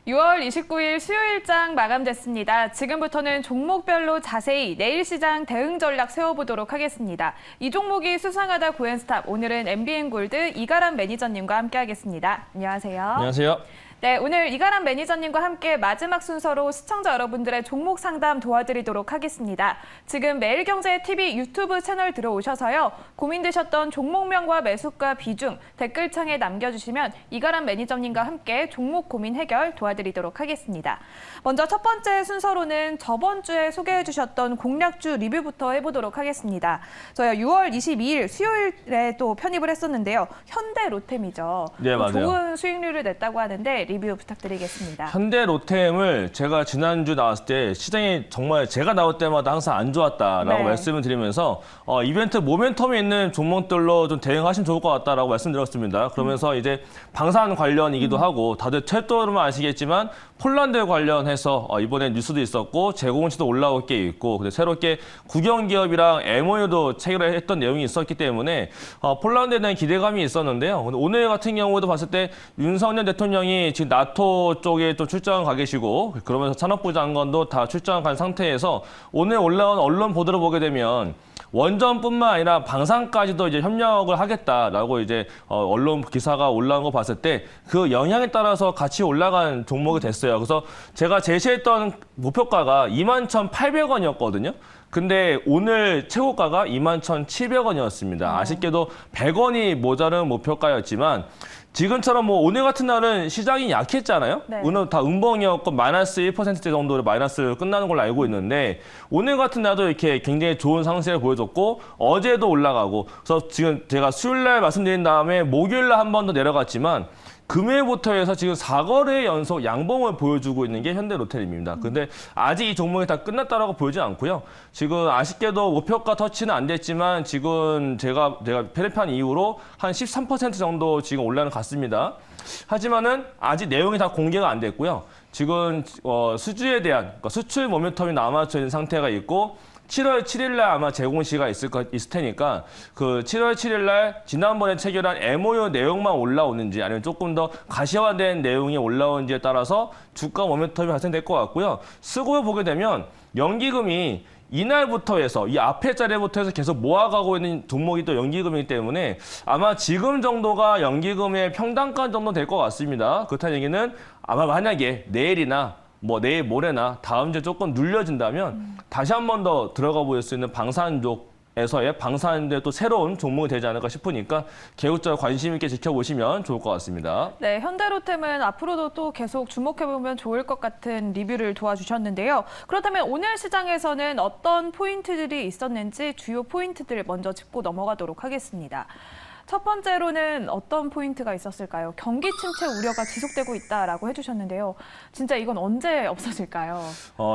6월 29일 수요일장 마감됐습니다. 지금부터는 종목별로 자세히 내일 시장 대응 전략 세워보도록 하겠습니다. 이 종목이 수상하다 고엔스탑, 오늘은 MBN골드 이가람 매니저님과 함께하겠습니다. 안녕하세요. 안녕하세요. 네, 오늘 이가람 매니저님과 함께 마지막 순서로 시청자 여러분들의 종목 상담 도와드리도록 하겠습니다. 지금 매일경제TV 유튜브 채널 들어오셔서요. 고민되셨던 종목명과 매수가 비중 댓글창에 남겨주시면 이가람 매니저님과 함께 종목 고민 해결 도와드리도록 하겠습니다. 먼저 첫 번째 순서로는 저번 주에 소개해 주셨던 공략주 리뷰부터 해보도록 하겠습니다. 저희가 6월 22일 수요일에 또 편입을 했었는데요. 현대로템이죠. 네, 맞아요. 좋은 수익률을 냈다고 하는데 리뷰 부탁드리겠습니다. 현대로템을 제가 지난주 나왔을 때 시장이 정말 제가 나올 때마다 항상 안 좋았다라고 네. 말씀을 드리면서 이벤트 모멘텀이 있는 종목들로 좀 대응하시면 좋을 것 같다라고 말씀드렸습니다. 그러면서 이제 방산 관련이기도 하고 다들 철도로만 아시겠지만 폴란드 관련해서 이번에 뉴스도 있었고 재고운치도 올라올 게 있고 근데 새롭게 국영기업이랑 MOU도 체결했던 내용이 있었기 때문에 폴란드에 대한 기대감이 있었는데요. 오늘 같은 경우도 봤을 때 윤석열 대통령이 지금 나토 쪽에 또 출장 가 계시고 그러면서 산업부 장관도 다 출장 간 상태에서 오늘 올라온 언론 보도를 보게 되면 원전뿐만 아니라 방산까지도 이제 협력을 하겠다라고 이제 언론 기사가 올라온 거 봤을 때 그 영향에 따라서 같이 올라간 종목이 됐어요. 그래서 제가 제시했던 목표가가 21,800원이었거든요. 근데 오늘 최고가가 21,700원이었습니다. 아쉽게도 100원이 모자른 목표가였지만 지금처럼 뭐 오늘 같은 날은 시장이 약했잖아요. 네. 오늘 다 음봉이었고 마이너스 1%대 정도로 마이너스로 끝나는 걸로 알고 있는데 오늘 같은 날도 이렇게 굉장히 좋은 상승을 보여줬고 어제도 올라가고 그래서 지금 제가 수요일 날 말씀드린 다음에 목요일 날 한 번 더 내려갔지만 금요일부터 해서 지금 4거래 연속 양봉을 보여주고 있는 게 현대로템입니다. 근데 아직 이 종목이 다 끝났다라고 보이지 않고요. 지금 아쉽게도 목표가 터치는 안 됐지만 지금 제가 페르판 이후로 한 13% 정도 지금 올라는 것 같습니다. 하지만은 아직 내용이 다 공개가 안 됐고요. 지금 수주에 대한 그러니까 수출 모멘텀이 남아져 있는 상태가 있고 7월 7일 날 아마 재공시가 있을 테니까 그 7월 7일 날 지난번에 체결한 MOU 내용만 올라오는지 아니면 조금 더 가시화된 내용이 올라오는지에 따라서 주가 모멘텀이 발생될 것 같고요. 수급을 보게 되면 연기금이 이날부터 해서 이 앞에 자리부터 해서 계속 모아가고 있는 종목이 또 연기금이기 때문에 아마 지금 정도가 연기금의 평단가 정도 될 것 같습니다. 그렇다는 얘기는 아마 만약에 내일이나 뭐 내일 모레나 다음 주에 조금 눌려진다면 다시 한 번 더 들어가 볼 수 있는 방산족에서의 방산인데 또 새로운 종목이 되지 않을까 싶으니까 개국적 관심 있게 지켜보시면 좋을 것 같습니다. 네, 현대로템은 앞으로도 또 계속 주목해보면 좋을 것 같은 리뷰를 도와주셨는데요. 그렇다면 오늘 시장에서는 어떤 포인트들이 있었는지 주요 포인트들을 먼저 짚고 넘어가도록 하겠습니다. 첫 번째로는 어떤 포인트가 있었을까요? 경기 침체 우려가 지속되고 있다라고 해주셨는데요. 진짜 이건 언제 없어질까요?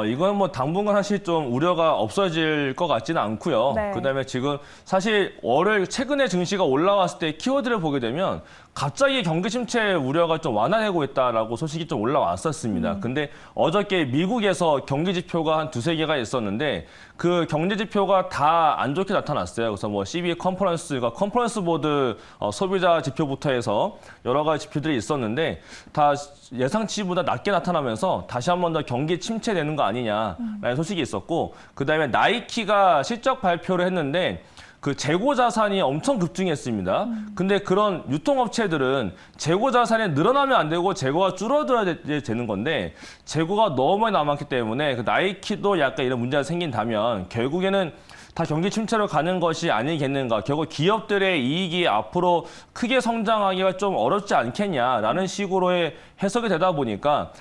이건 뭐 당분간 사실 좀 우려가 없어질 것 같지는 않고요. 네. 그다음에 지금 사실 월요일 최근에 증시가 올라왔을 때 키워드를 보게 되면 갑자기 경기 침체 우려가 좀 완화되고 있다라고 소식이 좀 올라왔었습니다. 근데 어저께 미국에서 경기 지표가 한 두세 개가 있었는데 그 경제 지표가 다 안 좋게 나타났어요. 그래서 뭐 CB 컨퍼런스가 컨퍼런스 보드 소비자 지표부터 해서 여러 가지 지표들이 있었는데 다 예상치보다 낮게 나타나면서 다시 한 번 더 경기 침체되는 거 아니냐라는 소식이 있었고 그다음에 나이키가 실적 발표를 했는데 그 재고 자산이 엄청 급증했습니다. 근데 그런 유통업체들은 재고 자산이 늘어나면 안 되고 재고가 줄어들어야 되는 건데 재고가 너무 많이 남았기 때문에 그 나이키도 약간 이런 문제가 생긴다면 결국에는 다 경기 침체로 가는 것이 아니겠는가. 결국 기업들의 이익이 앞으로 크게 성장하기가 좀 어렵지 않겠냐라는 식으로의 해석이 되다 보니까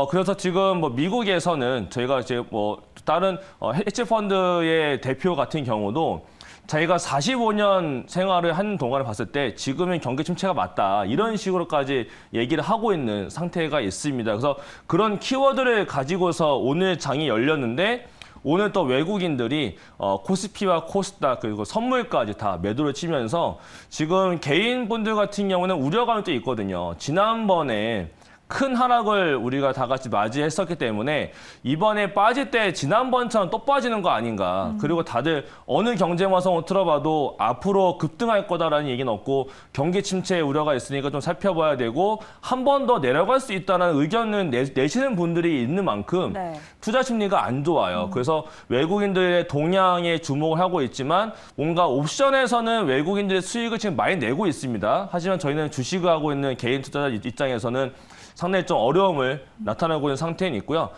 그래서 지금 뭐 미국에서는 저희가 이제 뭐 다른 헤지펀드의 대표 같은 경우도 자기가 45년 생활을 한 동안을 봤을 때 지금은 경기 침체가 맞다. 이런 식으로까지 얘기를 하고 있는 상태가 있습니다. 그래서 그런 키워드를 가지고서 오늘 장이 열렸는데 오늘 또 외국인들이 코스피와 코스닥 그리고 선물까지 다 매도를 치면서 지금 개인분들 같은 경우는 우려감이 또 있거든요. 지난번에 큰 하락을 우리가 다 같이 맞이했었기 때문에 이번에 빠질 때 지난번처럼 또 빠지는 거 아닌가. 그리고 다들 어느 경제마성을 틀어봐도 앞으로 급등할 거다라는 얘기는 없고 경기 침체 우려가 있으니까 좀 살펴봐야 되고 한 번 더 내려갈 수 있다는 의견을 내시는 분들이 있는 만큼 네. 투자 심리가 안 좋아요. 그래서 외국인들의 동향에 주목을 하고 있지만 뭔가 옵션에서는 외국인들의 수익을 지금 많이 내고 있습니다. 하지만 저희는 주식을 하고 있는 개인 투자자 입장에서는 상당히 좀 어려움을 나타내고 있는 상태는 있고요.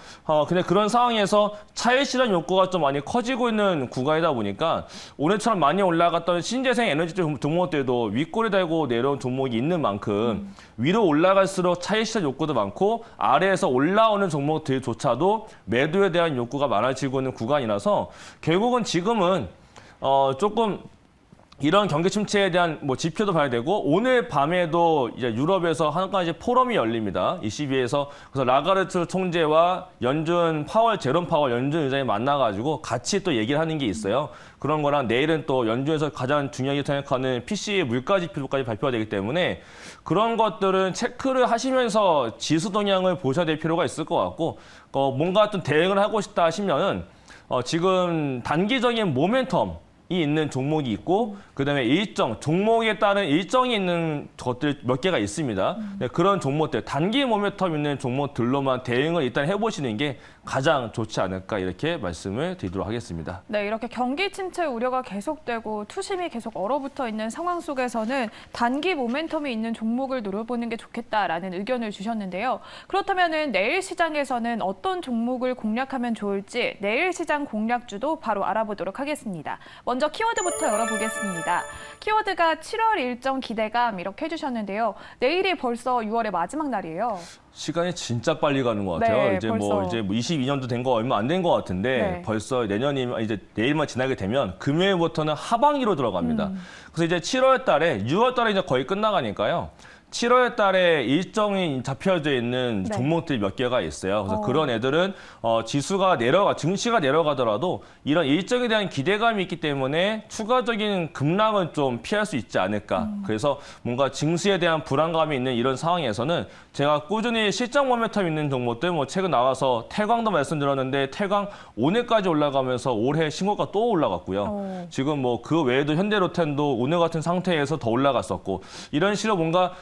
근데 그런 상황에서 차익 실현 욕구가 좀 많이 커지고 있는 구간이다 보니까 오늘처럼 많이 올라갔던 신재생 에너지 쪽 종목들도 윗골이 달고 내려온 종목이 있는 만큼 위로 올라갈수록 차익 실현 욕구도 많고 아래에서 올라오는 종목들조차도 매도에 대한 욕구가 많아지고 있는 구간이라서 결국은 지금은 조금 이런 경기 침체에 대한 뭐 지표도 봐야 되고 오늘 밤에도 이제 유럽에서 한 가지 포럼이 열립니다. ECB에서 그래서 라가르트 총재와 제롬 파월 연준 의장이 만나가지고 같이 또 얘기를 하는 게 있어요. 그런 거랑 내일은 또 연준에서 가장 중요하게 생각하는 PC의 물가 지표까지 발표가 되기 때문에 그런 것들은 체크를 하시면서 지수 동향을 보셔야 될 필요가 있을 것 같고 뭔가 좀 대응을 하고 싶다 하시면은 지금 단기적인 모멘텀 이 있는 종목이 있고 그다음에 종목에 따른 일정이 있는 것들 몇 개가 있습니다. 네, 그런 종목들 단기 모멘텀 있는 종목들로만 대응을 일단 해보시는 게 가장 좋지 않을까 이렇게 말씀을 드리도록 하겠습니다. 네, 이렇게 경기 침체 우려가 계속되고 투심이 계속 얼어붙어 있는 상황 속에서는 단기 모멘텀이 있는 종목을 노려보는 게 좋겠다라는 의견을 주셨는데요. 그렇다면 내일 시장에서는 어떤 종목을 공략하면 좋을지 내일 시장 공략주도 바로 알아보도록 하겠습니다. 먼저 키워드부터 열어보겠습니다. 키워드가 7월 일정 기대감 이렇게 해주셨는데요. 내일이 벌써 6월의 마지막 날이에요. 시간이 진짜 빨리 가는 것 같아요. 네, 이제 벌써. 22년도 된 거 얼마 안 된 것 같은데 네. 벌써 이제 내일만 지나게 되면 금요일부터는 하반기로 들어갑니다. 그래서 이제 7월 달에 6월 달에 이제 거의 끝나가니까요. 7월 달에 일정이 잡혀져 있는 네. 종목들이 몇 개가 있어요. 그래서 그런 애들은 증시가 내려가더라도 이런 일정에 대한 기대감이 있기 때문에 추가적인 급락은 좀 피할 수 있지 않을까. 그래서 뭔가 증시에 대한 불안감이 있는 이런 상황에서는 제가 꾸준히 실적 모멘텀 있는 종목들, 최근 나와서 태광도 말씀드렸는데 태광 오늘까지 올라가면서 올해 신고가 또 올라갔고요. 지금 그 외에도 현대로텐도 오늘 같은 상태에서 더 올라갔었고 이런 식으로 뭔가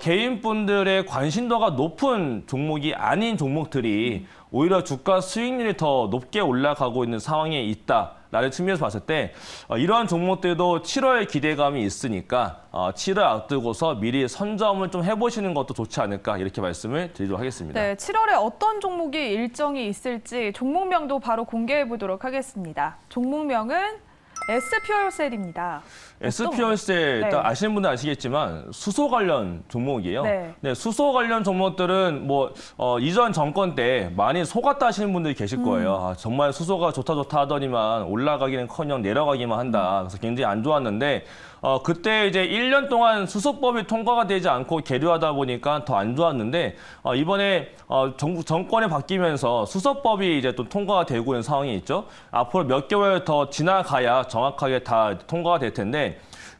개인분들의 관심도가 높은 종목이 아닌 종목들이 오히려 주가 수익률이 더 높게 올라가고 있는 상황에 있다라는 측면에서 봤을 때 이러한 종목들도 7월 기대감이 있으니까 7월 앞두고서 미리 선점을 좀 해보시는 것도 좋지 않을까 이렇게 말씀을 드리도록 하겠습니다. 네, 7월에 어떤 종목이 일정이 있을지 종목명도 바로 공개해 보도록 하겠습니다. 종목명은 SPO셀입니다. SPO셀 네. 일단 아시는 분들 아시겠지만 수소 관련 종목이에요. 네. 수소 관련 종목들은 이전 정권 때 많이 속았다 하시는 분들이 계실 거예요. 정말 수소가 좋다 하더니만 올라가기는커녕 내려가기만 한다. 그래서 굉장히 안 좋았는데 그때 이제 1년 동안 수소법이 통과가 되지 않고 계류하다 보니까 더 안 좋았는데 이번에 정권이 바뀌면서 수소법이 이제 또 통과가 되고 있는 상황이 있죠. 앞으로 몇 개월 더 지나가야 정확하게 다 통과가 될 텐데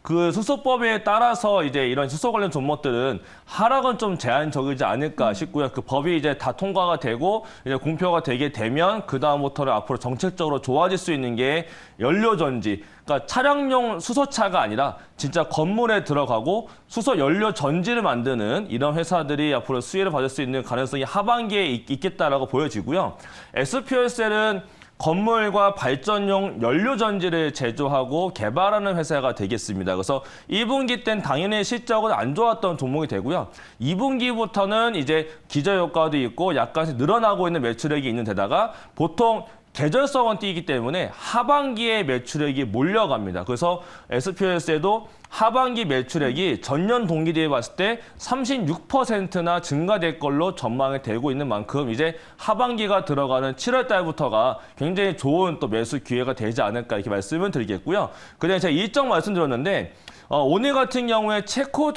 그 수소법에 따라서 이제 이런 수소 관련 종목들은 하락은 좀 제한적이지 않을까 싶고요. 그 법이 이제 다 통과가 되고 이제 공표가 되게 되면 그 다음부터는 앞으로 정책적으로 좋아질 수 있는 게 연료전지. 그러니까 차량용 수소차가 아니라 진짜 건물에 들어가고 수소 연료 전지를 만드는 이런 회사들이 앞으로 수혜를 받을 수 있는 가능성이 하반기에 있겠다라고 보여지고요. SPO셀은 건물과 발전용 연료 전지를 제조하고 개발하는 회사가 되겠습니다. 그래서 1분기 땐 당연히 실적은 안 좋았던 종목이 되고요. 2분기부터는 이제 기저 효과도 있고 약간씩 늘어나고 있는 매출액이 있는 데다가 보통 계절성은 띄기 때문에 하반기에 매출액이 몰려갑니다. 그래서 SPOS에도 하반기 매출액이 전년 동기 대비 봤을 때 36%나 증가될 걸로 전망이 되고 있는 만큼 이제 하반기가 들어가는 7월 달부터가 굉장히 좋은 또 매수 기회가 되지 않을까 이렇게 말씀을 드리겠고요. 그다음에 제가 일정 말씀드렸는데 오늘 같은 경우에 체코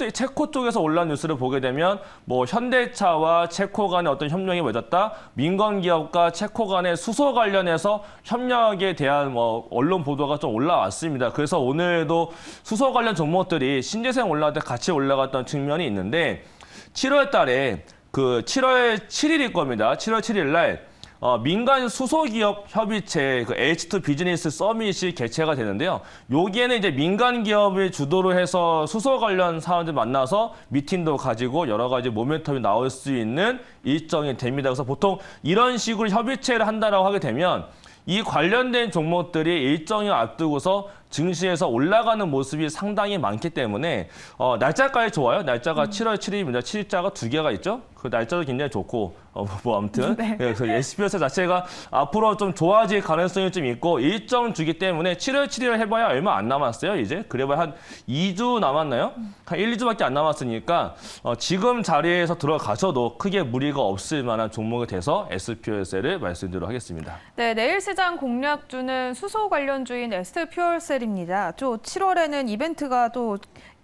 쪽에서 올라온 뉴스를 보게 되면 현대차와 체코 간의 어떤 협력이 맺었다. 민간 기업과 체코 간의 수소 관련해서 협력에 대한 언론 보도가 좀 올라왔습니다. 그래서 오늘도 수소 관련 종목들이 신재생 올라갈 때 같이 올라갔던 측면이 있는데 7월 달에 그 7월 7일일 겁니다. 7월 7일 날 민간 수소기업 협의체 그 H2 비즈니스 서밋이 개최가 되는데요. 여기에는 이제 민간 기업을 주도로 해서 수소 관련 사람들 만나서 미팅도 가지고 여러 가지 모멘텀이 나올 수 있는 일정이 됩니다. 그래서 보통 이런 식으로 협의체를 한다라고 하게 되면 이 관련된 종목들이 일정을 앞두고서 증시에서 올라가는 모습이 상당히 많기 때문에 날짜까지 좋아요. 날짜가 7월 7일입니다. 7자가 두 개가 있죠. 그 날짜도 굉장히 좋고 뭐 아무튼 네. 그래서 SPX 자체가 앞으로 좀 좋아질 가능성이 좀 있고 일정 주기 때문에 7월 7일 해봐야 얼마 안 남았어요. 이제 그래봐야 한 2주 남았나요? 한 1, 2주밖에 안 남았으니까 지금 자리에서 들어가셔도 크게 무리가 없을 만한 종목이 돼서 SPX를 말씀드리도록 하겠습니다. 네, 내일 시장 공략주는 수소 관련주인 SPfuel셀입니다. 또 7월에는 이벤트가 또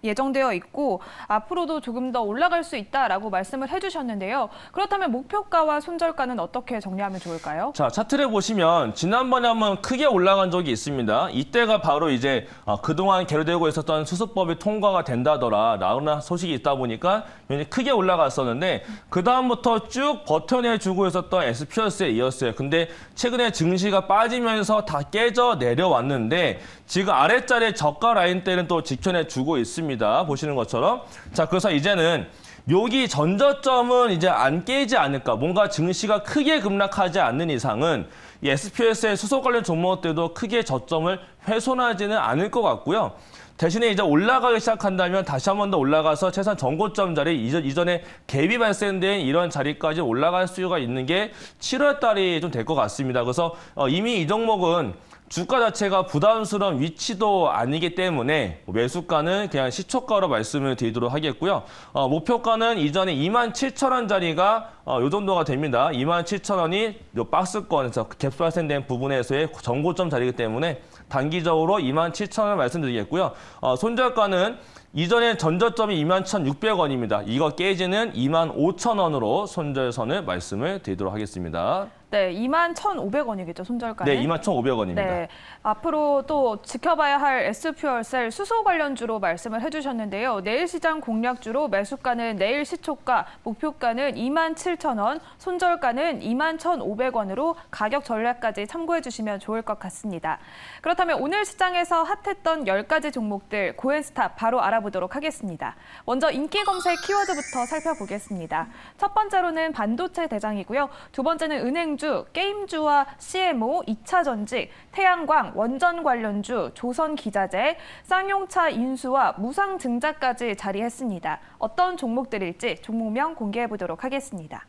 예정되어 있고 앞으로도 조금 더 올라갈 수 있다라고 말씀을 해주셨는데요. 그렇다면 목표가와 손절가는 어떻게 정리하면 좋을까요? 자, 차트를 보시면 지난번에 한번 크게 올라간 적이 있습니다. 이때가 바로 이제 그동안 계류되고 있었던 수습법이 통과가 된다더라라는 소식이 있다 보니까 굉장히 크게 올라갔었는데 그 다음부터 쭉 버텨내주고 있었던 SPX에 이었어요. 근데 최근에 증시가 빠지면서 다 깨져 내려왔는데 지금 아래자리 저가 라인대는 또 지켜내주고 있습니다. 보시는 것처럼. 자, 그래서 이제는 여기 전저점은 이제 안 깨지 않을까. 뭔가 증시가 크게 급락하지 않는 이상은 이 SPX의 수소 관련 종목들도 크게 저점을 훼손하지는 않을 것 같고요. 대신에 이제 올라가기 시작한다면 다시 한 번 더 올라가서 최소한 전고점 자리 이전에 갭이 발생된 이런 자리까지 올라갈 수가 있는 게 7월 달이 좀 될 것 같습니다. 그래서 이미 이 종목은 주가 자체가 부담스러운 위치도 아니기 때문에 매수가는 그냥 시초가로 말씀을 드리도록 하겠고요. 목표가는 이전에 27,000원짜리가 요 정도가 됩니다. 27,000원이 요 박스권에서 갭 발생된 부분에서의 전고점 자리이기 때문에 단기적으로 27,000원 말씀드리겠고요. 손절가는 이전에 전저점이 21,600원입니다. 이거 깨지는 25,000원으로 손절선을 말씀을 드리도록 하겠습니다. 네, 21,500원이겠죠, 손절가는. 네, 21,500원입니다. 네, 앞으로 또 지켜봐야 할 SPfuel셀 수소 관련주로 말씀을 해주셨는데요. 내일 시장 공략주로 매수가는 내일 시초가, 목표가는 27,000원, 손절가는 21,500원으로 가격 전략까지 참고해 주시면 좋을 것 같습니다. 그렇다면 오늘 시장에서 핫했던 10가지 종목들 고엔스탑 바로 알아보도록 하겠습니다. 먼저 인기 검색 키워드부터 살펴보겠습니다. 첫 번째로는 반도체 대장이고요. 두 번째는 은행주, 게임주와 CMO, 2차 전지, 태양광, 원전 관련주, 조선기자재, 쌍용차 인수와 무상증자까지 자리했습니다. 어떤 종목들일지 종목명 공개해 보도록 하겠습니다.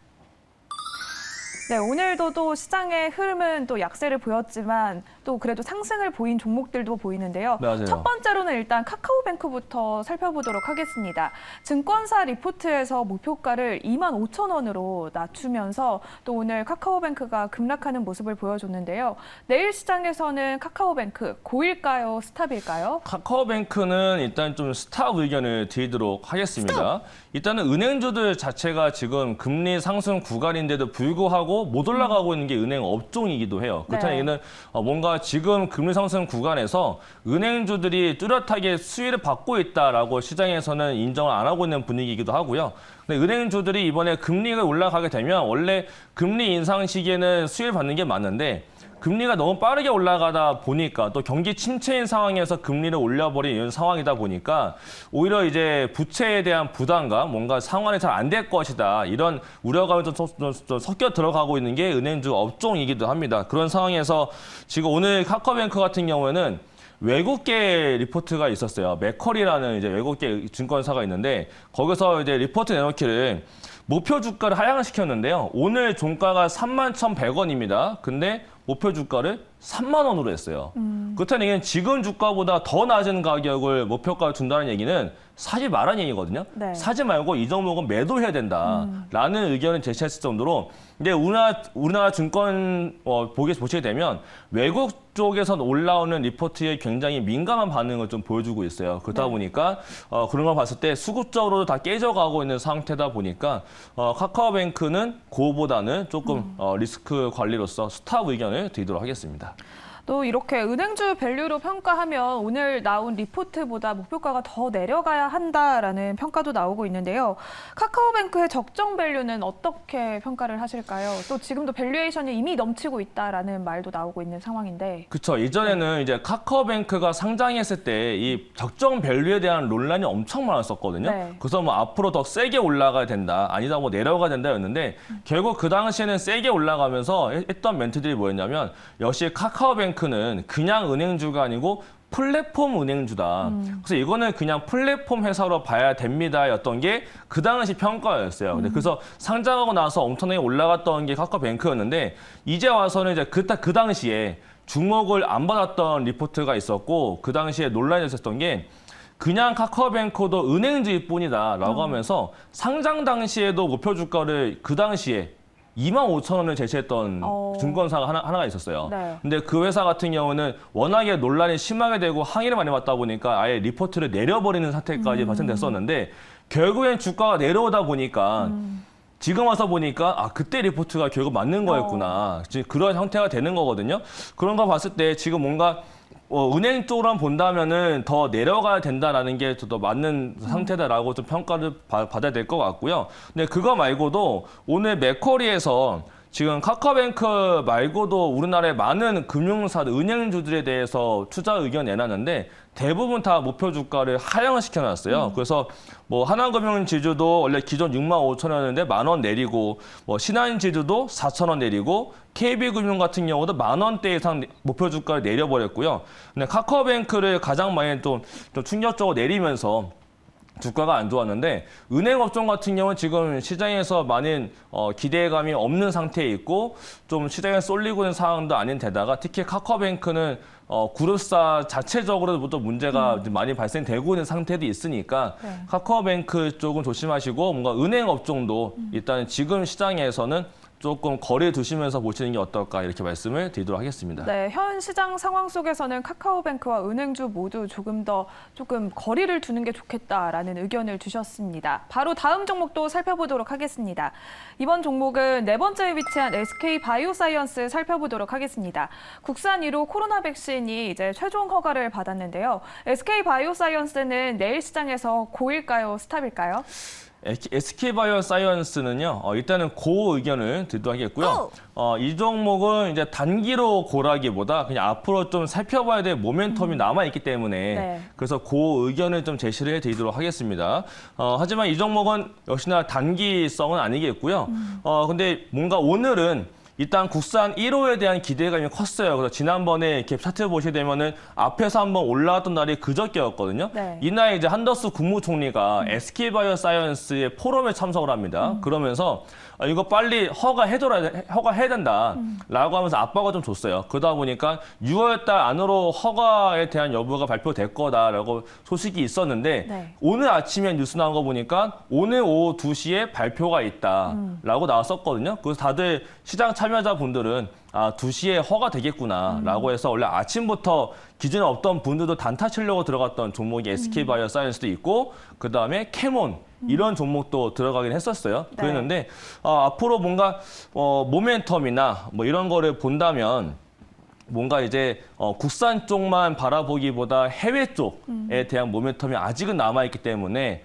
네, 오늘도 또 시장의 흐름은 또 약세를 보였지만 또 그래도 상승을 보인 종목들도 보이는데요. 맞아요. 첫 번째로는 일단 카카오뱅크부터 살펴보도록 하겠습니다. 증권사 리포트에서 목표가를 25,000원으로 낮추면서 또 오늘 카카오뱅크가 급락하는 모습을 보여줬는데요. 내일 시장에서는 카카오뱅크 고일까요? 스탑일까요? 카카오뱅크는 일단 좀 스탑 의견을 드리도록 하겠습니다. 일단은 은행주들 자체가 지금 금리 상승 구간인데도 불구하고 못 올라가고 있는 게 은행 업종이기도 해요. 그렇다는 네. 얘기는 뭔가 지금 금리 상승 구간에서 은행주들이 뚜렷하게 수혜를 받고 있다라고 시장에서는 인정을 안 하고 있는 분위기이기도 하고요. 근데 은행주들이 이번에 금리가 올라가게 되면 원래 금리 인상 시기에는 수혜를 받는 게 맞는데 금리가 너무 빠르게 올라가다 보니까 또 경기 침체인 상황에서 금리를 올려버린 이런 상황이다 보니까 오히려 이제 부채에 대한 부담감, 뭔가 상환이 잘 안 될 것이다. 이런 우려감이 좀 섞여 들어가고 있는 게 은행주 업종이기도 합니다. 그런 상황에서 지금 오늘 카카오뱅크 같은 경우에는 외국계 리포트가 있었어요. 맥커리라는 이제 외국계 증권사가 있는데 거기서 이제 리포트 내놓기를 목표 주가를 하향시켰는데요. 오늘 종가가 31,100원입니다. 근데 목표 주가를 3만 원으로 했어요. 그렇다는 얘기는 지금 주가보다 더 낮은 가격을 목표가를 준다는 얘기는 사지 말라는 얘기거든요. 네. 사지 말고 이 종목은 매도해야 된다라는 의견을 제시했을 정도로 근데 우리나라 증권 보시게 되면 외국 쪽에서 올라오는 리포트에 굉장히 민감한 반응을 좀 보여주고 있어요. 그렇다 보니까 그런 걸 봤을 때 수급적으로도 다 깨져가고 있는 상태다 보니까 카카오뱅크는 그거보다는 조금 리스크 관리로서 스탑 의견을 드리도록 하겠습니다. 또 이렇게 은행주 밸류로 평가하면 오늘 나온 리포트보다 목표가가 더 내려가야 한다라는 평가도 나오고 있는데요. 카카오뱅크의 적정 밸류는 어떻게 평가를 하실까요? 또 지금도 밸류에이션이 이미 넘치고 있다라는 말도 나오고 있는 상황인데. 그렇죠. 이전에는 이제 카카오뱅크가 상장했을 때 이 적정 밸류에 대한 논란이 엄청 많았었거든요. 네. 그래서 뭐 앞으로 더 세게 올라가야 된다, 아니다 뭐 내려가야 된다였는데 결국 그 당시에는 세게 올라가면서 했던 멘트들이 뭐였냐면 역시 카카오뱅크는 그냥 은행주가 아니고 플랫폼 은행주다. 그래서 이거는 그냥 플랫폼 회사로 봐야 됩니다였던 게 그 당시 평가였어요. 근데 그래서 상장하고 나서 엄청나게 올라갔던 게 카카오뱅크였는데 이제 와서는 이제 그 당시에 주목을 안 받았던 리포트가 있었고 그 당시에 논란이 있었던 게 그냥 카카오뱅크도 은행주일 뿐이다라고 하면서 상장 당시에도 목표 주가를 그 당시에 25,000원을 제시했던 증권사가 하나가 있었어요. 네. 근데 그 회사 같은 경우는 워낙에 논란이 심하게 되고 항의를 많이 받다 보니까 아예 리포트를 내려버리는 사태까지 발생됐었는데 결국엔 주가가 내려오다 보니까 지금 와서 보니까 아 그때 리포트가 결국 맞는 거였구나. 지금 그런 형태가 되는 거거든요. 그런 거 봤을 때 지금 뭔가 은행 쪽으로만 본다면은 더 내려가야 된다라는 게 더 맞는 상태다라고 좀 평가를 받아야 될 것 같고요. 근데 그거 말고도 오늘 맥쿼리에서 지금 카카오뱅크 말고도 우리나라의 많은 금융사, 은행주들에 대해서 투자 의견 내놨는데 대부분 다 목표 주가를 하향을 시켜놨어요. 그래서 뭐 하나금융지주도 원래 기존 65,000원이었는데 10,000원 내리고 뭐 신한지주도 4,000원 내리고 KB금융 같은 경우도 10,000원대 이상 목표 주가를 내려버렸고요. 근데 카카오뱅크를 가장 많이 좀 충격적으로 내리면서 주가가 안 좋았는데 은행 업종 같은 경우는 지금 시장에서 많은 기대감이 없는 상태에 있고 좀 시장에 쏠리고 있는 상황도 아닌 데다가 특히 카카오뱅크는 그룹사 자체적으로도 문제가 많이 발생되고 있는 상태도 있으니까 네. 카카오뱅크 쪽은 조심하시고 뭔가 은행 업종도 일단 지금 시장에서는 조금 거리에 두시면서 보시는 게 어떨까 이렇게 말씀을 드리도록 하겠습니다. 네, 현 시장 상황 속에서는 카카오뱅크와 은행주 모두 조금 거리를 두는 게 좋겠다라는 의견을 주셨습니다. 바로 다음 종목도 살펴보도록 하겠습니다. 이번 종목은 네 번째에 위치한 SK바이오사이언스 살펴보도록 하겠습니다. 국산 1호 코로나 백신이 이제 최종 허가를 받았는데요. SK바이오사이언스는 내일 시장에서 고일까요, 스탑일까요? SK바이오사이언스는요, 일단은 고 의견을 드리도록 하겠고요. 이 종목은 이제 단기로 고라기보다 그냥 앞으로 좀 살펴봐야 될 모멘텀이 남아있기 때문에 네. 그래서 고 의견을 좀 제시를 해드리도록 하겠습니다. 하지만 이 종목은 역시나 단기성은 아니겠고요. 근데 뭔가 오늘은 일단 국산 1호에 대한 기대감이 컸어요. 그래서 지난번에 이렇게 차트 보시게 되면은 앞에서 한번 올라왔던 날이 그저께였거든요. 네. 이날 이제 한더스 국무총리가 SK바이오사이언스의 포럼에 참석을 합니다. 그러면서 이거 빨리 허가해야 된다라고 하면서 압박을 좀 줬어요. 그러다 보니까 6월 달 안으로 허가에 대한 여부가 발표될 거다라고 소식이 있었는데 네. 오늘 아침에 뉴스 나온 거 보니까 오늘 오후 2시에 발표가 있다라고 나왔었거든요. 그래서 다들 시장 참여자분들은 2시에 허가되겠구나라고 해서 원래 아침부터 기존에 없던 분들도 단타 치려고 들어갔던 종목이 SK바이오사이언스도 있고 그다음에 캐몬 이런 종목도 들어가긴 했었어요. 네. 그랬는데 앞으로 뭔가 모멘텀이나 뭐 이런 거를 본다면 뭔가 이제 국산 쪽만 바라보기보다 해외 쪽에 대한 모멘텀이 아직은 남아있기 때문에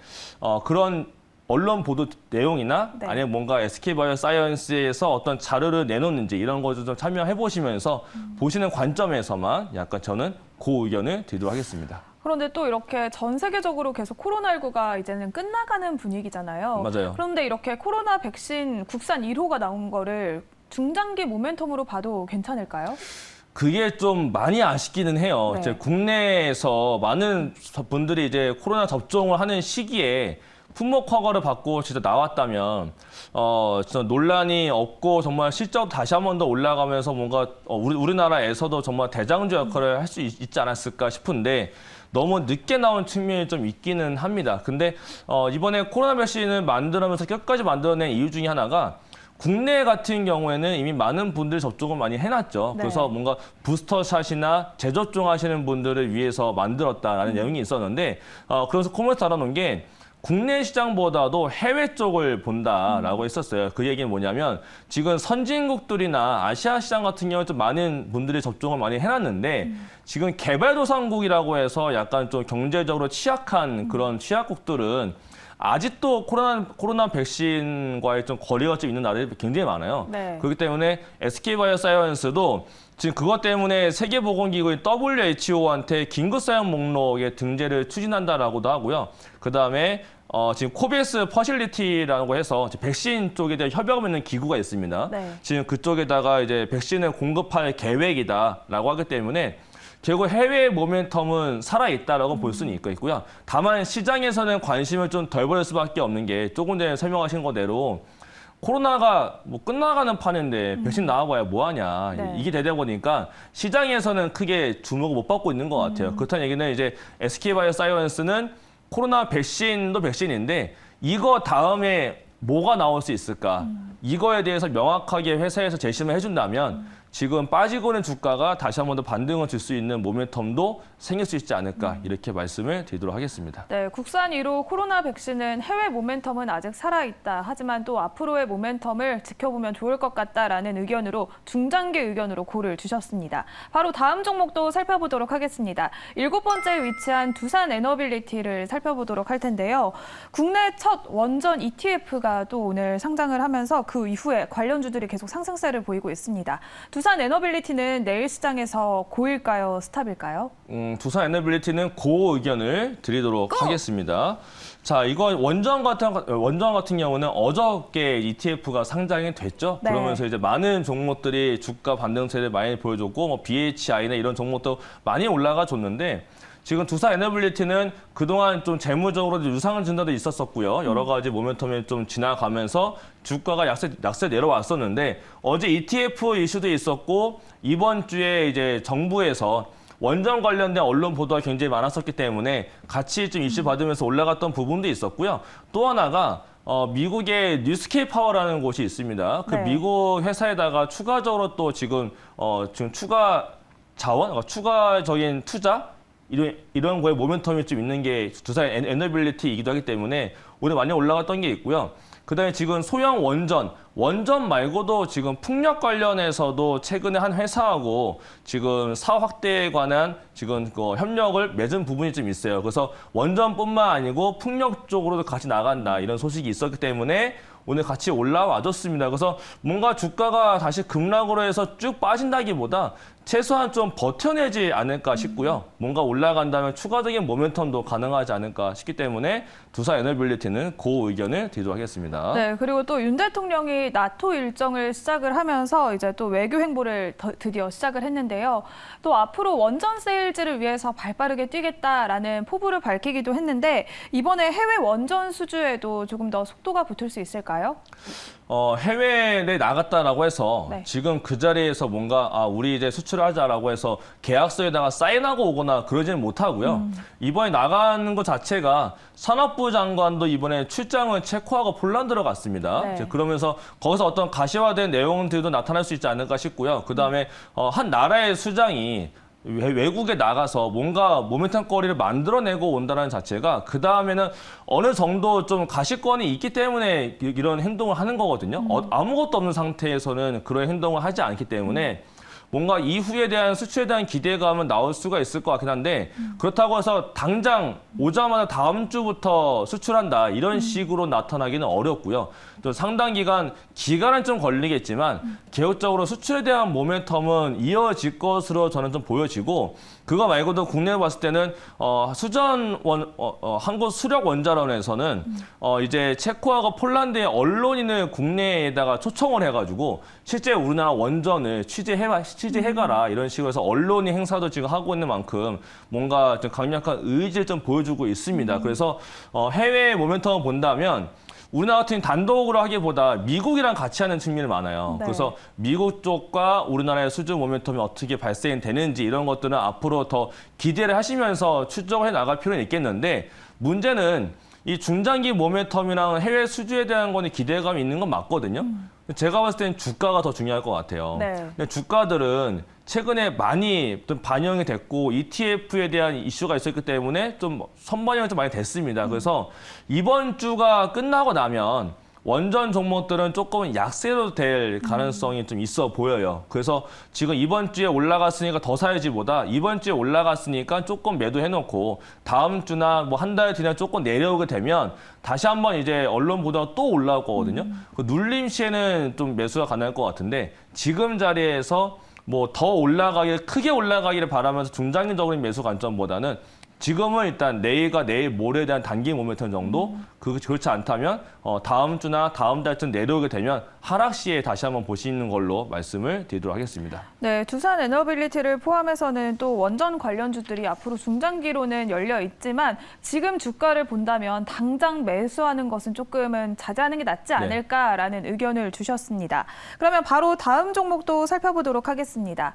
그런 언론 보도 내용이나 네. 아니면 뭔가 SK바이오사이언스에서 어떤 자료를 내놓는지 이런 거 좀 참여해 보시면서 보시는 관점에서만 약간 저는 그 의견을 드리도록 하겠습니다. 그런데 또 이렇게 전 세계적으로 계속 코로나19가 이제는 끝나가는 분위기잖아요. 맞아요. 그런데 이렇게 코로나 백신 국산 1호가 나온 거를 중장기 모멘텀으로 봐도 괜찮을까요? 그게 좀 많이 아쉽기는 해요. 네. 이제 국내에서 많은 분들이 이제 코로나 접종을 하는 시기에 품목 허가를 받고 진짜 나왔다면 진짜 논란이 없고 정말 실적 다시 한 번 더 올라가면서 뭔가 우리나라에서도 정말 대장주 역할을 할 수 있지 않았을까 싶은데 너무 늦게 나온 측면이 좀 있기는 합니다. 근데 이번에 코로나 백신을 만들면서 끝까지 만들어낸 이유 중에 하나가 국내 같은 경우에는 이미 많은 분들이 접종을 많이 해놨죠. 네. 그래서 뭔가 부스터샷이나 재접종하시는 분들을 위해서 만들었다라는 내용이 있었는데 그래서 코멘트 달아놓은 게 국내 시장보다도 해외 쪽을 본다라고 했었어요. 그 얘기는 뭐냐면 지금 선진국들이나 아시아 시장 같은 경우는 좀 많은 분들이 접종을 많이 해놨는데 지금 개발도상국이라고 해서 약간 좀 경제적으로 취약한 그런 취약국들은 아직도 코로나 백신과의 좀 거리가 좀 있는 나라들이 굉장히 많아요. 네. 그렇기 때문에 SK바이오사이언스도 지금 그것 때문에 세계보건기구인 WHO한테 긴급 사용 목록에 등재를 추진한다라고도 하고요. 그 다음에 지금 코비스 퍼실리티라고 해서 백신 쪽에 대한 협약을 맺는 기구가 있습니다. 네. 지금 그쪽에다가 이제 백신을 공급할 계획이다라고 하기 때문에 결국 해외 모멘텀은 살아있다라고 볼 수는 있고요. 다만 시장에서는 관심을 좀 덜 벌일 수밖에 없는 게 조금 전에 설명하신 거대로 코로나가 뭐 끝나가는 판인데 백신 나와봐야 뭐하냐. 네. 이게 되다 보니까 시장에서는 크게 주목을 못 받고 있는 것 같아요. 그렇다는 얘기는 이제 SK바이오사이언스는 코로나 백신도 백신인데 이거 다음에 뭐가 나올 수 있을까? 이거에 대해서 명확하게 회사에서 제시를 해준다면 지금 빠지고 있는 주가가 다시 한 번 더 반등을 줄 수 있는 모멘텀도 생길 수 있지 않을까 이렇게 말씀을 드리도록 하겠습니다. 네, 국산 1호 코로나 백신은 해외 모멘텀은 아직 살아있다. 하지만 또 앞으로의 모멘텀을 지켜보면 좋을 것 같다라는 의견으로 중장기 의견으로 고를 주셨습니다. 바로 다음 종목도 살펴보도록 하겠습니다. 7번째에 위치한 두산 에너빌리티를 살펴보도록 할 텐데요. 국내 첫 원전 ETF가 또 오늘 상장을 하면서 그 이후에 관련주들이 계속 상승세를 보이고 있습니다. 두산 에너빌리티는 내일 시장에서 고일까요, 스탑일까요? 두산 에너빌리티는 고 의견을 드리도록 하겠습니다. 자, 이거 원전 같은 경우는 어저께 ETF가 상장이 됐죠. 네. 그러면서 이제 많은 종목들이 주가 반등세를 많이 보여줬고, 뭐 BHI나 이런 종목도 많이 올라가 줬는데. 지금 두산 에너빌리티는 그동안 좀 재무적으로 유상한 증가도 있었었고요. 여러 가지 모멘텀이 좀 지나가면서 주가가 약세 내려왔었는데 어제 ETF 이슈도 있었고 이번 주에 이제 정부에서 원전 관련된 언론 보도가 굉장히 많았었기 때문에 같이 좀 이슈 받으면서 올라갔던 부분도 있었고요. 또 하나가 미국의 뉴스케이 파워라는 곳이 있습니다. 그 네. 미국 회사에다가 추가적으로 또 지금 추가 자원, 추가적인 투자 이런 거에 모멘텀이 좀 있는 게 두산 에너빌리티이기도 하기 때문에 오늘 많이 올라갔던 게 있고요. 그다음에 지금 소형 원전 말고도 지금 풍력 관련해서도 최근에 한 회사하고 지금 사업 확대에 관한 지금 그 협력을 맺은 부분이 좀 있어요. 그래서 원전뿐만 아니고 풍력 쪽으로도 같이 나간다 이런 소식이 있었기 때문에 오늘 같이 올라와줬습니다. 그래서 뭔가 주가가 다시 급락으로 해서 쭉 빠진다기보다 최소한 좀 버텨내지 않을까 싶고요. 뭔가 올라간다면 추가적인 모멘텀도 가능하지 않을까 싶기 때문에 두산 에너빌리티는 그 의견을 드리도록 하겠습니다. 네, 그리고 또 윤 대통령이 나토 일정을 시작을 하면서 이제 또 외교 행보를 드디어 시작을 했는데요. 또 앞으로 원전 세일즈를 위해서 발빠르게 뛰겠다라는 포부를 밝히기도 했는데 이번에 해외 원전 수주에도 조금 더 속도가 붙을 수 있을까요? 해외에 나갔다라고 해서 네. 지금 그 자리에서 뭔가 우리 이제 수출을 하자라고 해서 계약서에다가 사인하고 오거나 그러지는 못하고요. 이번에 나가는 것 자체가 산업부 장관도 이번에 출장을 체코하고 폴란드로 갔습니다. 네. 이제 그러면서 거기서 어떤 가시화된 내용들도 나타날 수 있지 않을까 싶고요. 그다음에 한 나라의 수장이 외국에 나가서 뭔가 모멘텀거리를 만들어내고 온다는 자체가 그 다음에는 어느 정도 좀 가시권이 있기 때문에 이런 행동을 하는 거거든요. 아무것도 없는 상태에서는 그런 행동을 하지 않기 때문에 뭔가 이후에 대한 수출에 대한 기대감은 나올 수가 있을 것 같긴 한데 그렇다고 해서 당장 오자마자 다음 주부터 수출한다 이런 식으로 나타나기는 어렵고요. 또 상당 기간은 좀 걸리겠지만 개혁적으로 수출에 대한 모멘텀은 이어질 것으로 저는 좀 보여지고 그거 말고도 국내에 봤을 때는 한국 수력 원자론에서는 이제 체코하고 폴란드의 언론인을 국내에다가 초청을 해가지고 실제 우리나라 원전을 취재해가라 이런 식으로 해서 언론인 행사도 지금 하고 있는 만큼 뭔가 좀 강력한 의지를 좀 보여주고 있습니다. 그래서 해외 모멘텀을 본다면 우리나라 같은 단독으로 하기보다 미국이랑 같이 하는 측면이 많아요. 네. 그래서 미국 쪽과 우리나라의 수주 모멘텀이 어떻게 발생되는지 이런 것들은 앞으로 더 기대를 하시면서 추적을 해 나갈 필요는 있겠는데 문제는 이 중장기 모멘텀이랑 해외 수주에 대한 거는 기대감이 있는 건 맞거든요. 제가 봤을 때는 주가가 더 중요할 것 같아요. 네. 근데 주가들은 최근에 많이 좀 반영이 됐고 ETF에 대한 이슈가 있었기 때문에 좀 선반영이 좀 많이 됐습니다. 그래서 이번 주가 끝나고 나면 원전 종목들은 조금 약세로 될 가능성이 좀 있어 보여요. 그래서 지금 이번 주에 올라갔으니까 더 사야지보다 이번 주에 올라갔으니까 조금 매도해놓고 다음 주나 뭐 한 달 뒤나 조금 내려오게 되면 다시 한번 이제 언론 보도가 또 올라올 거거든요. 그 눌림 시에는 좀 매수가 가능할 것 같은데 지금 자리에서 뭐 더 올라가길 크게 올라가기를 바라면서 중장기적인 매수 관점보다는 지금은 일단 내일 모레에 대한 단기 모멘텀 정도 그렇지 않다면 다음 주나 다음 달쯤 내려오게 되면 하락 시에 다시 한번 보시는 걸로 말씀을 드리도록 하겠습니다. 네, 두산 에너빌리티를 포함해서는 또 원전 관련주들이 앞으로 중장기로는 열려 있지만 지금 주가를 본다면 당장 매수하는 것은 조금은 자제하는 게 낫지 않을까라는 의견을 주셨습니다. 그러면 바로 다음 종목도 살펴보도록 하겠습니다.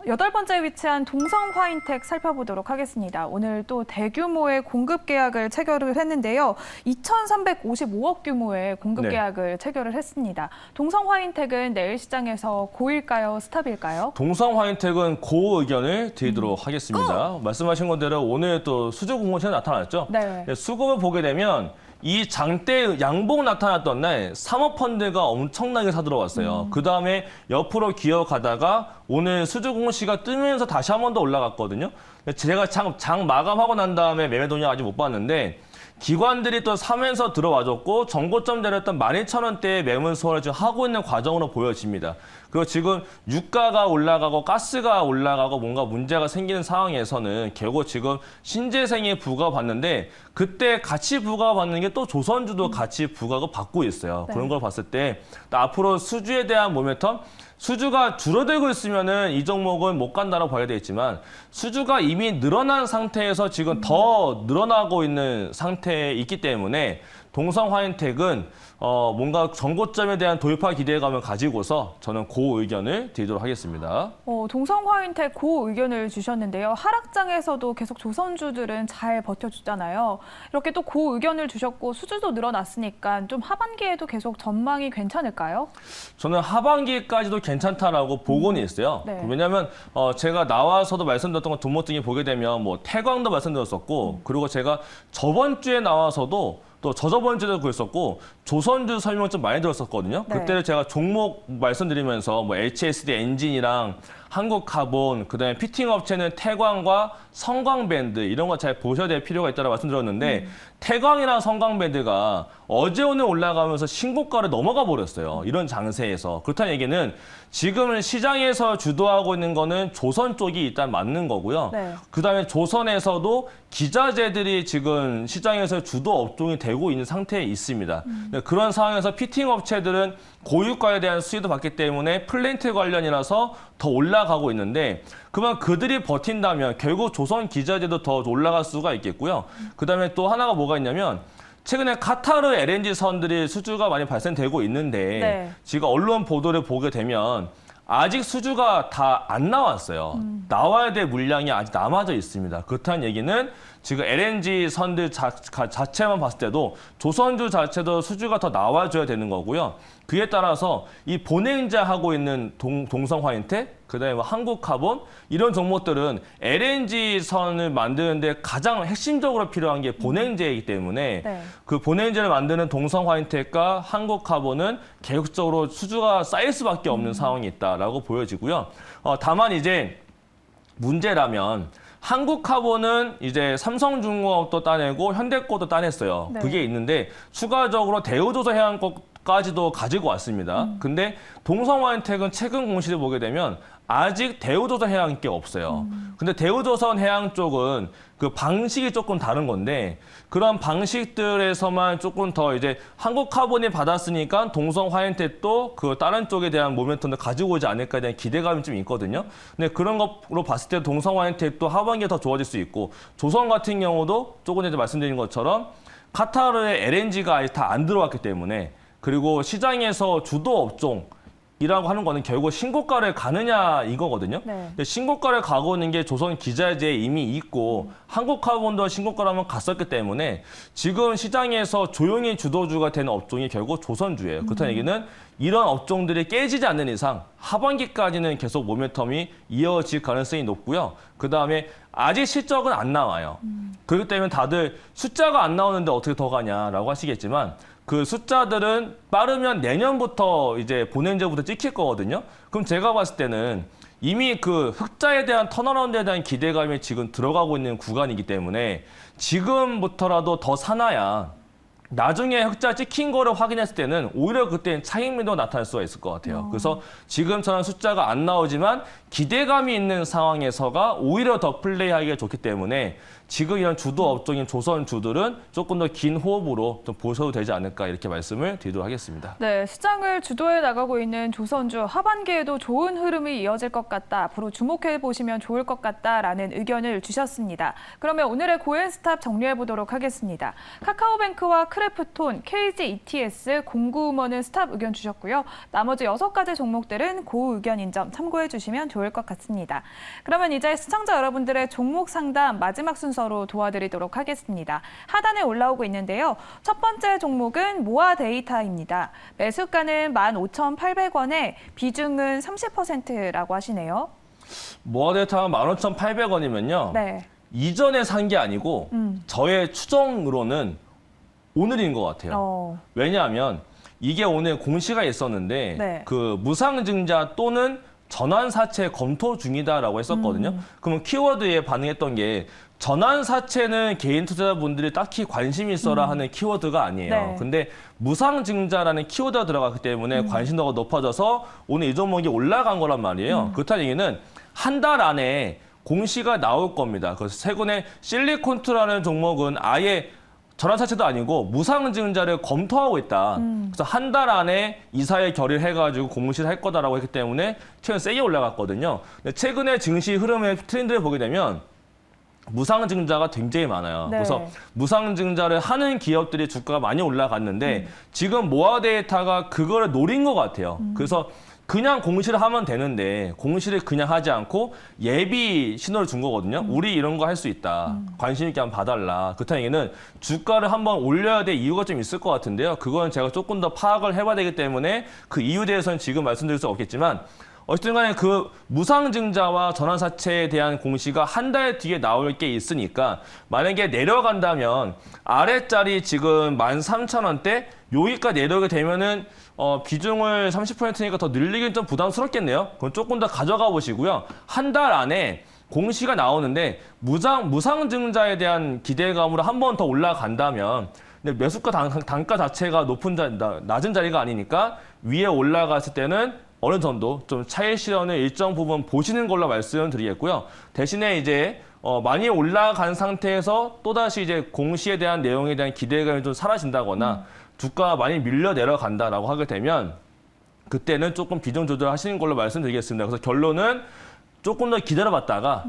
8번째 위치한 동성 화인텍 살펴보도록 하겠습니다. 오늘 또 대규모의 공급 계약을 체결을 했는데요. 2,355억 규모의 공급 계약을 체결을 했습니다. 동성 화인텍은 내일 시장에서 고일까요? 스탑일까요? 동성 화인텍은 고 의견을 드리도록 하겠습니다. 말씀하신 것대로 오늘 또 수주 공모처럼 나타났죠. 네. 수급을 보게 되면 이 장대 양봉 나타났던 날 사모펀드가 엄청나게 사들어왔어요. 그다음에 옆으로 기어가다가 오늘 수주 공시가 뜨면서 다시 한 번 더 올라갔거든요. 제가 장 마감하고 난 다음에 매매 동향 아직 못 봤는데 기관들이 또 사면서 들어와줬고 정고점 내렸던 12,000원대의 매물 소화를 지금 하고 있는 과정으로 보여집니다. 그리고 지금 유가가 올라가고 가스가 올라가고 뭔가 문제가 생기는 상황에서는 결국 지금 신재생에 부과받는데 그때 같이 부과받는 게 또 조선주도 같이 부과가 받고 있어요. 네. 그런 걸 봤을 때 앞으로 수주에 대한 모멘텀 수주가 줄어들고 있으면은 이 종목은 못 간다고 봐야 되겠지만 수주가 이미 늘어난 상태에서 지금 더 늘어나고 있는 상태에 있기 때문에 동성 화인텍은 뭔가 정고점에 대한 돌파 기대감을 가지고서 저는 고 의견을 드리도록 하겠습니다. 동성 화인텍 고 의견을 주셨는데요. 하락장에서도 계속 조선주들은 잘 버텨주잖아요. 이렇게 또 고 의견을 주셨고 수주도 늘어났으니까 좀 하반기에도 계속 전망이 괜찮을까요? 저는 하반기까지도 괜찮다라고 보고는 있어요. 네. 왜냐하면 제가 나와서도 말씀드렸던 것 종목 등에 보게 되면 뭐 태광도 말씀드렸었고 그리고 제가 저번 주에 나와서도 또 저저번 주에도 그랬었고 조선주 설명 좀 많이 들었었거든요. 네. 그때를 제가 종목 말씀드리면서 뭐 HSD 엔진이랑 한국카본 그다음에 피팅 업체는 태광과 성광밴드 이런 거 잘 보셔야 될 필요가 있다고 말씀드렸는데 태광이랑 성광밴드가 어제 오늘 올라가면서 신고가를 넘어가 버렸어요. 이런 장세에서. 그렇다는 얘기는 지금은 시장에서 주도하고 있는 거는 조선 쪽이 일단 맞는 거고요. 네. 그다음에 조선에서도 기자재들이 지금 시장에서 주도 업종이 되고 있는 상태에 있습니다. 그런 상황에서 피팅 업체들은 고유가에 대한 수혜도 받기 때문에 플랜트 관련이라서 더 올라가고 있는데 그만 그들이 버틴다면 결국 조선 기자재도 더 올라갈 수가 있겠고요. 그다음에 또 하나가 뭐가 있냐면 최근에 카타르 LNG 선들이 수주가 많이 발생되고 있는데 네. 지금 언론 보도를 보게 되면 아직 수주가 다 안 나왔어요. 나와야 될 물량이 아직 남아져 있습니다. 그렇다는 얘기는 지금 LNG 선들 자체만 봤을 때도 조선주 자체도 수주가 더 나와줘야 되는 거고요. 그에 따라서 이 본행자하고 있는 동성 화인텍, 그다음에 뭐 한국카본 이런 종목들은 LNG 선을 만드는데 가장 핵심적으로 필요한 게 본행제이기 때문에 네. 그 본행제를 만드는 동성 화인텍과 한국카본은 계속적으로 수주가 쌓일 수밖에 없는 상황이 있다라고 보여지고요. 다만 이제 문제라면 한국카본은 이제 삼성중공업도 따내고 현대코도 따냈어요. 네. 그게 있는데 추가적으로 대우조선해양까지도 가지고 왔습니다. 근데 동성화인텍은 최근 공시를 보게 되면 아직 대우조선해양 게 없어요. 근데 대우조선해양 쪽은 그 방식이 조금 다른 건데 그런 방식들에서만 조금 더 이제 한국카본이 받았으니까 동성화인텍도 그 다른 쪽에 대한 모멘텀을 가지고 오지 않을까에 대한 기대감이 좀 있거든요. 근데 그런 것으로 봤을 때 동성화인텍도 하반기에 더 좋아질 수 있고 조선 같은 경우도 조금 전에 말씀드린 것처럼 카타르의 LNG가 아직 다 안 들어왔기 때문에 그리고 시장에서 주도 업종 이라고 하는 거는 결국 신고가를 가느냐 이거거든요. 네. 근데 신고가를 가고 있는 게 조선 기자재에 이미 있고 한국카본도 신고가라면 갔었기 때문에 지금 시장에서 조용히 주도주가 되는 업종이 결국 조선주예요. 그렇다는 얘기는 이런 업종들이 깨지지 않는 이상 하반기까지는 계속 모멘텀이 이어질 가능성이 높고요. 그다음에 아직 실적은 안 나와요. 그렇기 때문에 다들 숫자가 안 나오는데 어떻게 더 가냐라고 하시겠지만 그 숫자들은 빠르면 내년부터 이제 본행제부터 찍힐 거거든요. 그럼 제가 봤을 때는 이미 그 흑자에 대한 턴어라운드에 대한 기대감이 지금 들어가고 있는 구간이기 때문에 지금부터라도 더 사놔야 나중에 흑자 찍힌 거를 확인했을 때는 오히려 그때는 차익 매도가 나타날 수가 있을 것 같아요. 그래서 지금처럼 숫자가 안 나오지만 기대감이 있는 상황에서가 오히려 더 플레이하기가 좋기 때문에 지금 이런 주도 업종인 조선주들은 조금 더 긴 호흡으로 좀 보셔도 되지 않을까 이렇게 말씀을 드리도록 하겠습니다. 네, 시장을 주도해 나가고 있는 조선주 하반기에도 좋은 흐름이 이어질 것 같다. 앞으로 주목해 보시면 좋을 것 같다라는 의견을 주셨습니다. 그러면 오늘의 고엔스탑 정리해 보도록 하겠습니다. 카카오뱅크와 크래프톤, KG ETS, 공구음원은 스탑 의견 주셨고요. 나머지 6가지 종목들은 고 의견인 점 참고해 주시면 좋을 것 같습니다. 그러면 이제 시청자 여러분들의 종목 상담 마지막 순서로 도와드리도록 하겠습니다. 하단에 올라오고 있는데요. 첫 번째 종목은 모아 데이터입니다. 매수가는 15,800원에 비중은 30%라고 하시네요. 모아데이터가 15,800원이면요. 네. 이전에 산 게 아니고 저의 추정으로는 오늘인 것 같아요. 왜냐하면 이게 오늘 공시가 있었는데 네. 그 무상증자 또는 전환사채 검토 중이다라고 했었거든요. 그러면 키워드에 반응했던 게 전환사채는 개인 투자자분들이 딱히 관심이 있어라 하는 키워드가 아니에요. 네. 근데 무상증자라는 키워드가 들어갔기 때문에 관심도가 높아져서 오늘 이 종목이 올라간 거란 말이에요. 그렇다는 얘기는 한 달 안에 공시가 나올 겁니다. 그래서 최근에 실리콘투라는 종목은 아예 전환사채도 아니고 무상증자를 검토하고 있다. 그래서 한 달 안에 이사회 결의를 해가지고 공시를 할 거다라고 했기 때문에 최근 세게 올라갔거든요. 근데 최근에 증시 흐름의 트렌드를 보게 되면 무상증자가 굉장히 많아요. 네. 그래서 무상증자를 하는 기업들이 주가가 많이 올라갔는데 지금 모아데이터가 그거를 노린 것 같아요. 그래서 그냥 공시를 하면 되는데 공시를 그냥 하지 않고 예비 신호를 준 거거든요. 우리 이런 거 할 수 있다. 관심 있게 한번 봐달라. 그렇다는 얘기는 주가를 한번 올려야 될 이유가 좀 있을 것 같은데요. 그건 제가 조금 더 파악을 해봐야 되기 때문에 그 이유에 대해서는 지금 말씀드릴 수 없겠지만 어쨌든 간에 그 무상증자와 전환사채에 대한 공시가 한 달 뒤에 나올 게 있으니까 만약에 내려간다면 아래짜리 지금 13,000원대 여기까지 내려오게 되면은 비중을 30%니까 더 늘리긴 좀 부담스럽겠네요. 그건 조금 더 가져가 보시고요. 한 달 안에 공시가 나오는데 무상증자에 대한 기대감으로 한 번 더 올라간다면 근데 매수가 단가 자체가 낮은 자리가 아니니까 위에 올라갔을 때는 어느 정도 좀 차익 실현을 일정 부분 보시는 걸로 말씀드리겠고요. 대신에 이제 많이 올라간 상태에서 또다시 이제 공시에 대한 내용에 대한 기대감이 좀 사라진다거나 주가가 많이 밀려 내려간다라고 하게 되면 그때는 조금 비중 조절하시는 걸로 말씀드리겠습니다. 그래서 결론은 조금 더 기다려봤다가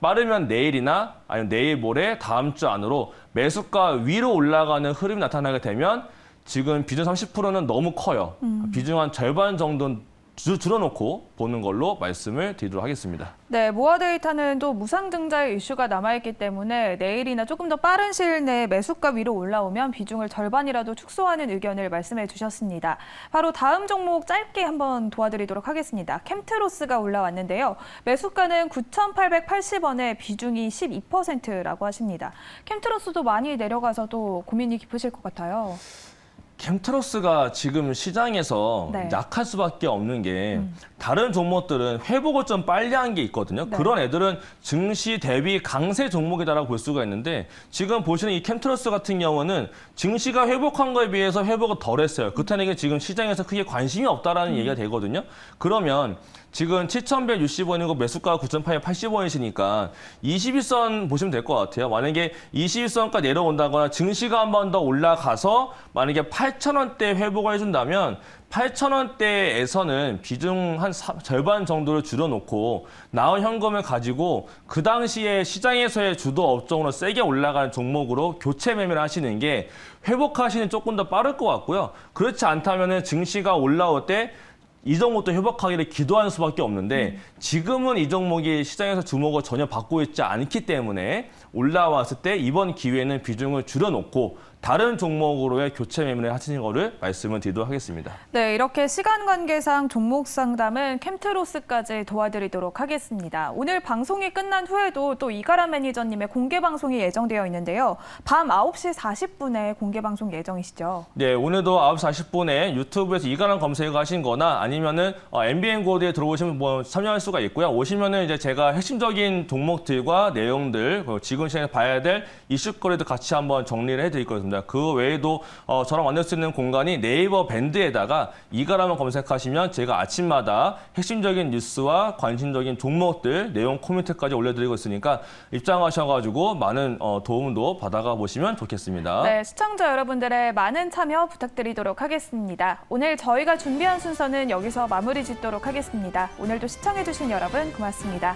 빠르면 내일이나 아니면 내일 모레 다음 주 안으로 매수가 위로 올라가는 흐름이 나타나게 되면 지금 비중 30%는 너무 커요. 비중 한 절반 정도는 줄여놓고 보는 걸로 말씀을 드리도록 하겠습니다. 네, 모아데이터는 또 무상증자의 이슈가 남아있기 때문에 내일이나 조금 더 빠른 시일 내에 매수가 위로 올라오면 비중을 절반이라도 축소하는 의견을 말씀해 주셨습니다. 바로 다음 종목 짧게 한번 도와드리도록 하겠습니다. 캠트로스가 올라왔는데요. 매수가는 9,880원에 비중이 12%라고 하십니다. 캠트로스도 많이 내려가서 또 고민이 깊으실 것 같아요. 캠트로스가 지금 시장에서 네. 약할 수밖에 없는 게 다른 종목들은 회복을 좀 빨리 한 게 있거든요. 네. 그런 애들은 증시 대비 강세 종목이다라고 볼 수가 있는데 지금 보시는 이 캠트로스 같은 경우는 증시가 회복한 거에 비해서 회복을 덜 했어요. 그렇다는 게 지금 시장에서 크게 관심이 없다라는 얘기가 되거든요. 그러면 지금 7,160원이고 매수가가 9,880원이시니까 21선 보시면 될 것 같아요. 만약에 21선까지 내려온다거나 증시가 한 번 더 올라가서 만약에 8,000원대 회복을 해준다면 8,000원대에서는 비중 한 절반 정도를 줄여놓고 나온 현금을 가지고 그 당시에 시장에서의 주도 업종으로 세게 올라가는 종목으로 교체 매매를 하시는 게 회복하시는 조금 더 빠를 것 같고요. 그렇지 않다면 증시가 올라올 때 이 종목도 회복하기를 기도하는 수밖에 없는데 지금은 이 종목이 시장에서 주목을 전혀 받고 있지 않기 때문에 올라왔을 때 이번 기회에는 비중을 줄여놓고 다른 종목으로의 교체 매매를 하시는 거를 말씀을 드리도록 하겠습니다. 네, 이렇게 시간 관계상 종목 상담은 캠트로스까지 도와드리도록 하겠습니다. 오늘 방송이 끝난 후에도 또 이가람 매니저님의 공개 방송이 예정되어 있는데요. 밤 9시 40분에 공개 방송 예정이시죠? 네, 오늘도 9시 40분에 유튜브에서 이가람 검색하신 거나 아니면은 MBN 고드에 들어오시면 뭐 참여할 수가 있고요. 오시면은 이제 제가 핵심적인 종목들과 내용들, 지금 시간에 봐야 될 이슈거리도 같이 한번 정리를 해드릴 거습니다. 그 외에도 저랑 만날 수 있는 공간이 네이버 밴드에다가 이가람을 검색하시면 제가 아침마다 핵심적인 뉴스와 관심적인 종목들, 내용 코멘트까지 올려드리고 있으니까 입장하셔가지고 많은 도움도 받아가 보시면 좋겠습니다. 네, 시청자 여러분들의 많은 참여 부탁드리도록 하겠습니다. 오늘 저희가 준비한 순서는 여기서 마무리 짓도록 하겠습니다. 오늘도 시청해주신 여러분 고맙습니다.